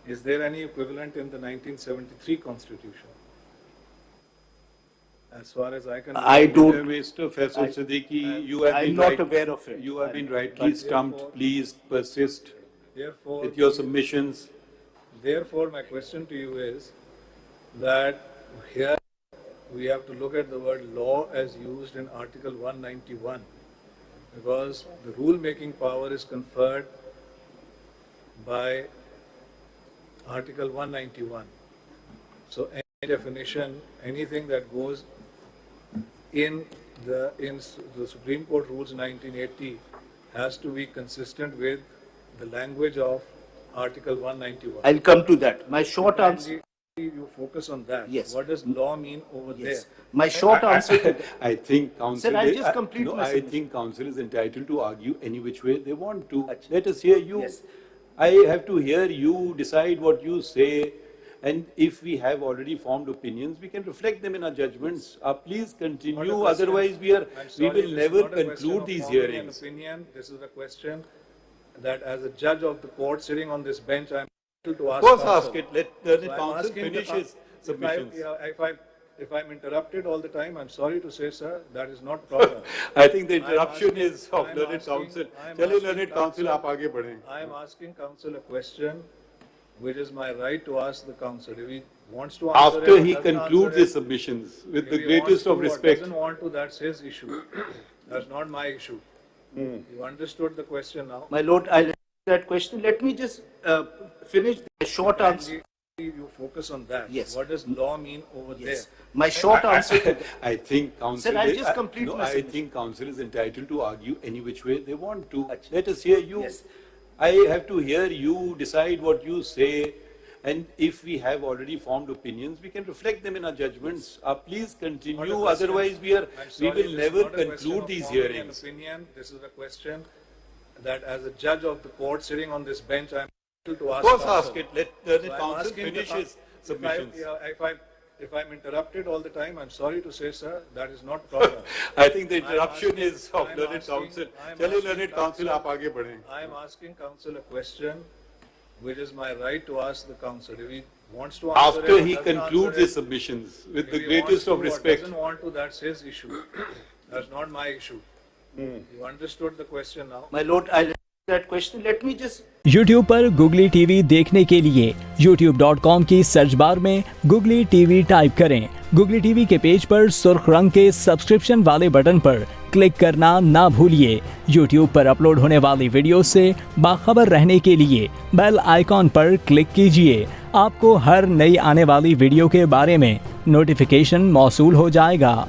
Is there any equivalent in the 1973 Constitution? As far as I can I don't. Mr. Faisal Siddiqui, you have I'm been not right, aware of it. You have been rightly stumped. Please persist Therefore, with your submissions. Therefore, my question to you is that here we have to look at the word law as used in Article 191, because the rule-making power is conferred by Article 191. So any definition, anything that goes in the Supreme Court Rules 1980 has to be consistent with the language of Article 191. I'll come to that. My short answer. You focus on that. Yes. What does law mean over Yes. there? My short answer. I think council. Sir, I'll just complete no, my I submission. think council is entitled to argue any which way they want to. Achha. Let us hear you. Yes. I have to hear you decide what you say, and if we have already formed opinions, we can reflect them in our judgments. Please continue. Otherwise, we will never conclude these hearings. An opinion. This is a question that, as a judge of the court sitting on this bench, I'm entitled to ask. Of course, counsel. ask it. Let the So I'm council asking finish his submissions. If I'm interrupted all the time, I'm sorry to say, sir, that is not proper. I think the interruption asking- is of I'm learned asking- council. I'm Chale asking learned council, council- aap aage badhein. I am asking counsel a question, which is my right to ask the counsel. If he wants to answer After it, he doesn't concludes answer his it, submissions with if the he greatest wants of to or respect. doesn't want to, that's his issue. That's not my issue. You understood the question now? My lord, I'll answer that question. Let me just finish the short answer. You focus on that. Yes. What does law mean over Yes. there? My short answer. I think council. Sir, I'll just complete no, my I submission. think council is entitled to argue any which way they want to. Achha. Let us hear you. Yes. I have to hear you decide what you say, and if we have already formed opinions, we can reflect them in our judgments. Please continue. Not a question. Otherwise, we I'm sorry, will this is never not a question conclude of these forming hearings. An opinion. This is a question that, as a judge of the court sitting on this bench, I'm entitled to ask. Of course, counsel. ask it. Let the So I'm council asking the finish coun- his submissions. If I'm interrupted all the time, I'm sorry to say, sir, that is not proper. I think the interruption asking- is of I'm learned asking- council. I'm Chale asking learned council, counsel- aap aage badhein. I am asking counsel a question, which is my right to ask the counsel. If he wants to answer After it, he doesn't concludes answer his it, submissions with if the he greatest wants of to or respect. doesn't want to, that's his issue. That's not my issue. You understood the question now? My lord, I'll answer that question. Let me just. YouTube पर Googly TV देखने के लिए youtube.com की search bar में Googly TV type करें। Googly TV के page पर सुर्ख रंग के सब्सक्रिप्शन वाले बटन पर क्लिक करना ना भूलिए। YouTube पर अपलोड होने वाली वीडियो से बाखबर रहने के लिए बेल आइकॉन पर क्लिक कीजिए। आपको हर नई आने वाली वीडियो के बारे में नोटिफिकेशन मौसूल हो जाएगा।